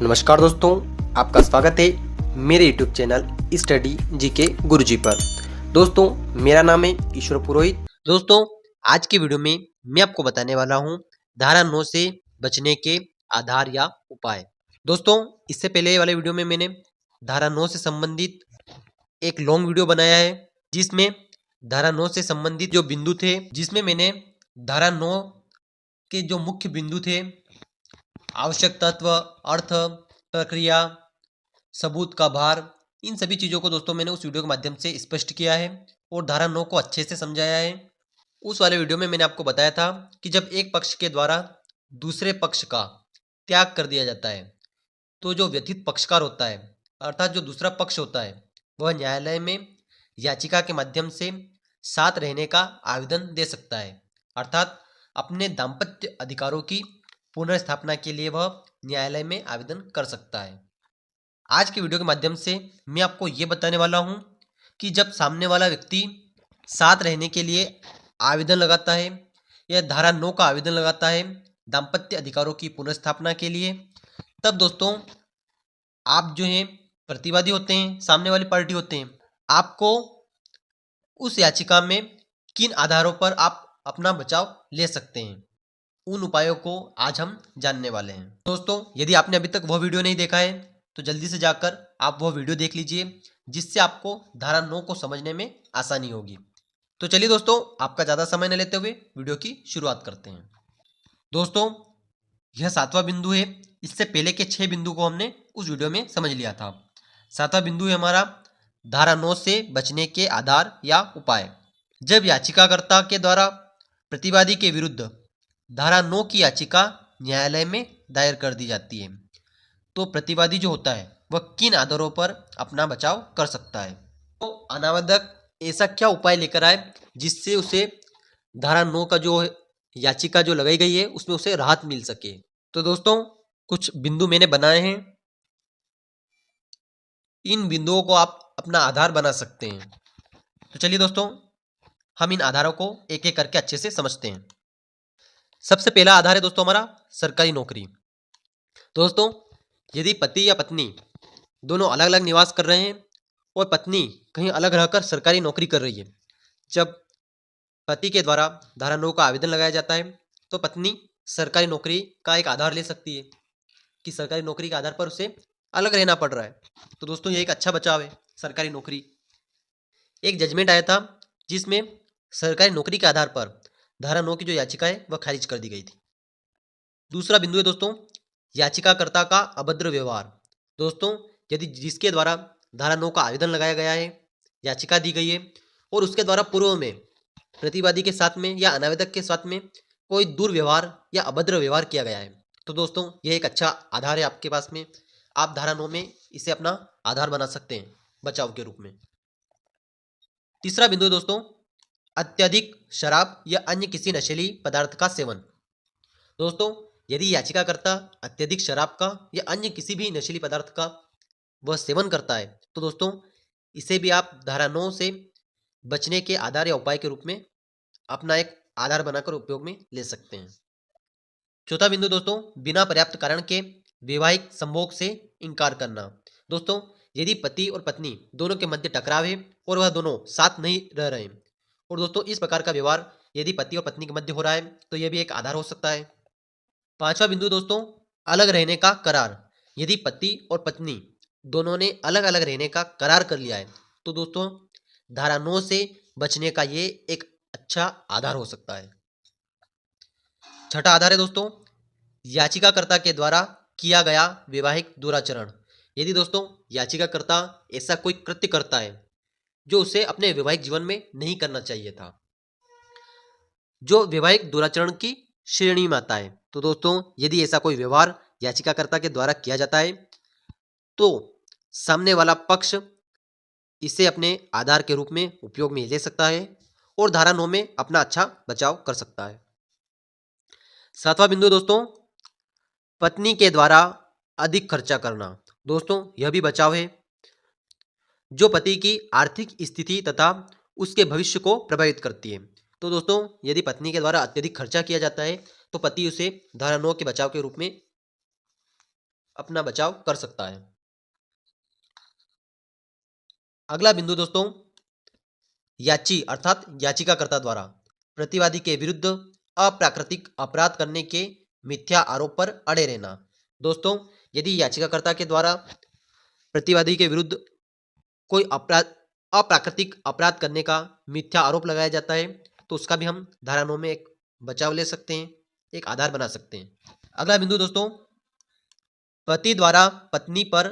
नमस्कार दोस्तों, आपका स्वागत है मेरे YouTube चैनल स्टडी जीके गुरुजी पर। दोस्तों, मेरा नाम है ईश्वर पुरोहित। दोस्तों, आज की वीडियो में मैं आपको बताने वाला हूं धारा 9 से बचने के आधार या उपाय। दोस्तों, इससे पहले वाले वीडियो में मैंने धारा 9 से संबंधित एक लॉन्ग वीडियो बनाया है, जिसमें धारा 9 से संबंधित जो बिंदु थे, जिसमें मैंने धारा 9 के जो मुख्य बिंदु थे, आवश्यक तत्व, अर्थ, प्रक्रिया, सबूत का भार, इन सभी चीज़ों को दोस्तों मैंने उस वीडियो के माध्यम से स्पष्ट किया है और धारा 9 को अच्छे से समझाया है। उस वाले वीडियो में मैंने आपको बताया था कि जब एक पक्ष के द्वारा दूसरे पक्ष का त्याग कर दिया जाता है, तो जो व्यथित पक्षकार होता है, अर्थात जो दूसरा पक्ष होता है, वह न्यायालय में याचिका के माध्यम से साथ रहने का आवेदन दे सकता है, अर्थात अपने दाम्पत्य अधिकारों की पुनर्स्थापना के लिए वह न्यायालय में आवेदन कर सकता है। आज की वीडियो के माध्यम से मैं आपको ये बताने वाला हूँ कि जब सामने वाला व्यक्ति साथ रहने के लिए आवेदन लगाता है या धारा 9 का आवेदन लगाता है दाम्पत्य अधिकारों की पुनर्स्थापना के लिए, तब दोस्तों आप जो हैं प्रतिवादी होते हैं, सामने वाली पार्टी होते हैं, आपको उस याचिका में किन आधारों पर आप अपना बचाव ले सकते हैं, उन उपायों को आज हम जानने वाले हैं। दोस्तों, यदि आपने अभी तक वह वीडियो नहीं देखा है तो जल्दी से जाकर आप वह वीडियो देख लीजिए, जिससे आपको धारा 9 को समझने में आसानी होगी। तो चलिए दोस्तों, आपका ज़्यादा समय न लेते हुए वीडियो की शुरुआत करते हैं। दोस्तों, यह 7वां बिंदु है। इससे पहले के 6 बिंदु को हमने उस वीडियो में समझ लिया था। 7वां बिंदु है हमारा धारा 9 से बचने के आधार या उपाय। जब याचिकाकर्ता के द्वारा प्रतिवादी के विरुद्ध धारा 9 की याचिका न्यायालय में दायर कर दी जाती है, तो प्रतिवादी जो होता है वह किन आधारों पर अपना बचाव कर सकता है। तो अनावश्यक ऐसा क्या उपाय लेकर आए जिससे उसे धारा 9 का जो याचिका जो लगाई गई है उसमें उसे राहत मिल सके। तो दोस्तों, कुछ बिंदु मैंने बनाए हैं, इन बिंदुओं को आप अपना आधार बना सकते हैं। तो चलिए दोस्तों, हम इन आधारों को एक एक करके अच्छे से समझते हैं। सबसे पहला आधार है दोस्तों हमारा सरकारी नौकरी। दोस्तों, यदि पति या पत्नी दोनों अलग अलग निवास कर रहे हैं और पत्नी कहीं अलग रहकर सरकारी नौकरी कर रही है, जब पति के द्वारा धारा 9 का आवेदन लगाया जाता है तो पत्नी सरकारी नौकरी का एक आधार ले सकती है कि सरकारी नौकरी के आधार पर उसे अलग रहना पड़ रहा है। तो दोस्तों, ये एक अच्छा बचाव है, सरकारी नौकरी। एक जजमेंट आया था जिसमें सरकारी नौकरी के आधार पर धारा 9 की जो याचिका है वह खारिज कर दी गई थी। दूसरा बिंदु है दोस्तों याचिकाकर्ता का अभद्र व्यवहार। दोस्तों, यदि जिसके द्वारा धारा 9 का आवेदन लगाया गया है, याचिका दी गई है और उसके द्वारा पूर्व में प्रतिवादी के साथ में या अनावेदक के साथ में कोई दुर्व्यवहार या अभद्र व्यवहार किया गया है, तो दोस्तों यह एक अच्छा आधार है आपके पास में। आप धारा 9 में इसे अपना आधार बना सकते हैं बचाव के रूप में। तीसरा बिंदु है दोस्तों अत्यधिक शराब या अन्य किसी नशीली पदार्थ का सेवन। दोस्तों, यदि याचिकाकर्ता अत्यधिक शराब का या अन्य किसी भी नशीली पदार्थ का वह सेवन करता है, तो दोस्तों इसे भी आप धारा 9 से बचने के आधार या उपाय के रूप में अपना एक आधार बनाकर उपयोग में ले सकते हैं। चौथा बिंदु दोस्तों बिना पर्याप्त कारण के वैवाहिक संभोग से इनकार करना। दोस्तों, यदि पति और पत्नी दोनों के मध्य टकराव है और वह दोनों साथ नहीं रह रहे हैं, और दोस्तों इस प्रकार का व्यवहार यदि पति और पत्नी के मध्य हो रहा है, तो यह भी एक आधार हो सकता है। पांचवा बिंदु दोस्तों अलग रहने का करार। यदि पति और पत्नी दोनों ने अलग अलग रहने का करार कर लिया है, तो दोस्तों धारा 9 से बचने का ये एक अच्छा आधार हो सकता है। छठा आधार है दोस्तों याचिकाकर्ता के द्वारा किया गया वैवाहिक दुराचरण। यदि दोस्तों याचिकाकर्ता ऐसा कोई कृत्य करता है जो उसे अपने वैवाहिक जीवन में नहीं करना चाहिए था, जो वैवाहिक दुराचरण की श्रेणी में आता है, तो दोस्तों यदि ऐसा कोई व्यवहार याचिकाकर्ता के द्वारा किया जाता है, तो सामने वाला पक्ष इसे अपने आधार के रूप में उपयोग में ले सकता है और धारा 9 में अपना अच्छा बचाव कर सकता है। सातवां बिंदु दोस्तों पत्नी के द्वारा अधिक खर्चा करना। दोस्तों, यह भी बचाव है जो पति की आर्थिक स्थिति तथा उसके भविष्य को प्रभावित करती है। तो दोस्तों, यदि पत्नी के द्वारा अत्यधिक खर्चा किया जाता है तो पति उसे धारा 9 के बचाव के रूप में अपना बचाव कर सकता है। अगला बिंदु दोस्तों, याची अर्थात याचिकाकर्ता द्वारा प्रतिवादी के विरुद्ध अप्राकृतिक अपराध करने के मिथ्या आरोप पर अड़े रहना। दोस्तों, यदि याचिकाकर्ता के द्वारा प्रतिवादी के विरुद्ध कोई अप्राकृतिक अपराध करने का मिथ्या आरोप लगाया जाता है तो उसका भी हम धारा 9 में एक बचाव ले सकते हैं, एक आधार बना सकते हैं। अगला बिंदु दोस्तों, पति द्वारा पत्नी पर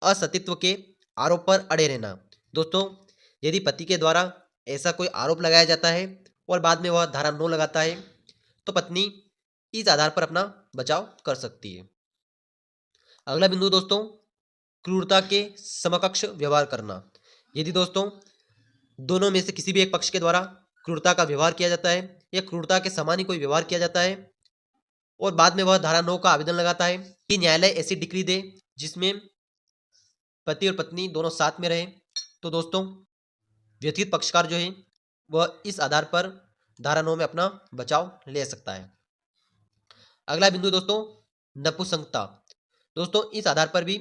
असतित्व के आरोप पर अड़े रहना। दोस्तों, यदि पति के द्वारा ऐसा कोई आरोप लगाया जाता है और बाद में वह धारा 9 लगाता है तो पत्नी इस आधार पर अपना बचाव कर सकती है। अगला बिंदु दोस्तों, क्रूरता के समकक्ष व्यवहार करना। यदि दोस्तों दोनों में से किसी भी एक पक्ष के द्वारा क्रूरता का व्यवहार किया जाता है या क्रूरता के समान ही कोई व्यवहार किया जाता है और बाद में वह धारा 9 का आवेदन लगाता है कि न्यायालय ऐसी डिक्री दे जिसमें पति और पत्नी दोनों साथ में रहे, तो दोस्तों व्यथित पक्षकार जो है वह इस आधार पर धारा 9 में अपना बचाव ले सकता है। अगला बिंदु दोस्तों, नपुंसकता। दोस्तों, इस आधार पर भी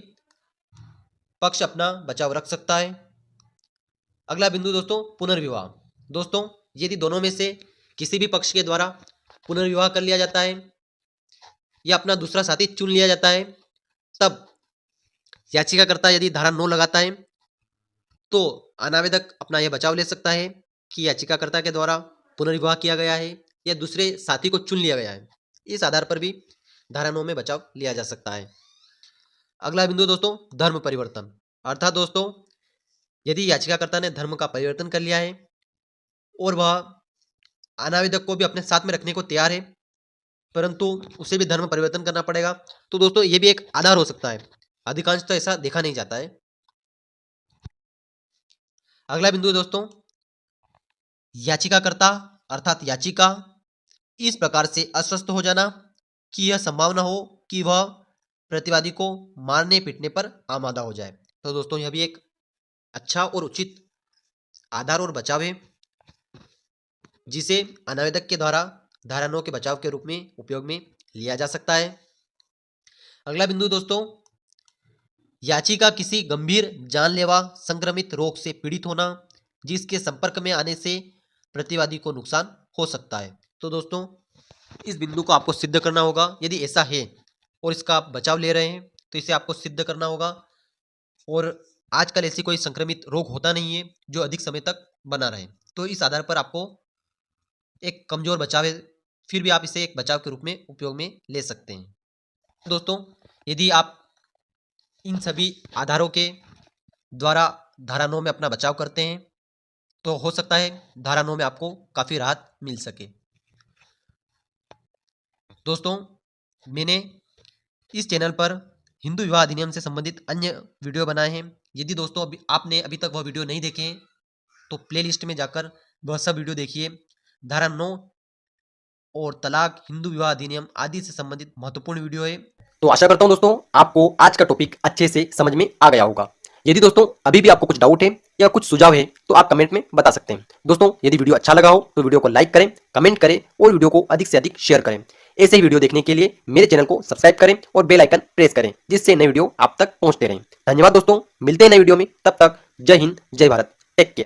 पक्ष अपना बचाव रख सकता है। अगला बिंदु दोस्तों, पुनर्विवाह। दोस्तों, यदि दोनों में से किसी भी पक्ष के द्वारा पुनर्विवाह कर लिया जाता है या अपना दूसरा साथी चुन लिया जाता है, तब याचिकाकर्ता यदि धारा 9 लगाता है तो अनावेदक अपना यह बचाव ले सकता है कि याचिकाकर्ता के द्वारा पुनर्विवाह किया गया है या दूसरे साथी को चुन लिया गया है। इस आधार पर भी धारा 9 में बचाव लिया जा सकता है। अगला बिंदु दोस्तों, धर्म परिवर्तन। अर्थात दोस्तों, यदि याचिकाकर्ता ने धर्म का परिवर्तन कर लिया है और वह अनावेदक को भी अपने साथ में रखने को तैयार है परंतु उसे भी धर्म परिवर्तन करना पड़ेगा, तो दोस्तों ये भी एक आधार हो सकता है। अधिकांश तो ऐसा देखा नहीं जाता है। अगला बिंदु दोस्तों, याचिकाकर्ता अर्थात याचिका इस प्रकार से अस्वस्थ हो जाना कि यह संभावना हो कि वह प्रतिवादी को मारने पीटने पर आमादा हो जाए। तो दोस्तों यह भी एक अच्छा और उचित आधार और बचाव है जिसे अनावेदक के द्वारा धारा 9 के बचाव के रूप में उपयोग में लिया जा सकता है। अगला बिंदु दोस्तों, याचिका किसी गंभीर जानलेवा संक्रमित रोग से पीड़ित होना जिसके संपर्क में आने से प्रतिवादी को नुकसान हो सकता है। तो दोस्तों इस बिंदु को आपको सिद्ध करना होगा। यदि ऐसा है और इसका आप बचाव ले रहे हैं तो इसे आपको सिद्ध करना होगा। और आजकल ऐसी कोई संक्रमित रोग होता नहीं है जो अधिक समय तक बना रहे, तो इस आधार पर आपको एक कमजोर बचाव है, फिर भी आप इसे एक बचाव के रूप में उपयोग में ले सकते हैं। दोस्तों यदि आप इन सभी आधारों के द्वारा धारा 9 में अपना बचाव करते हैं तो हो सकता है धारा 9 में आपको काफ़ी राहत मिल सके। दोस्तों मैंने इस चैनल पर हिंदू विवाह अधिनियम से संबंधित अन्य वीडियो बनाए हैं। यदि दोस्तों आपने अभी तक वह वीडियो नहीं देखे हैं तो प्लेलिस्ट में जाकर वह सब वीडियो देखिए। धारा 9 और तलाक, हिंदू विवाह अधिनियम आदि से संबंधित महत्वपूर्ण वीडियो है। तो आशा करता हूं दोस्तों आपको आज का टॉपिक अच्छे से समझ में आ गया होगा। यदि दोस्तों अभी भी आपको कुछ डाउट है या कुछ सुझाव है तो आप कमेंट में बता सकते हैं। दोस्तों यदि वीडियो अच्छा लगा हो तो वीडियो को लाइक करें, कमेंट करें और वीडियो को अधिक से अधिक शेयर करें। ऐसे ही वीडियो देखने के लिए मेरे चैनल को सब्सक्राइब करें और बेल आइकन प्रेस करें जिससे नए वीडियो आप तक पहुंचते रहें। धन्यवाद दोस्तों, मिलते हैं नए वीडियो में। तब तक जय हिंद, जय भारत, टेक केयर।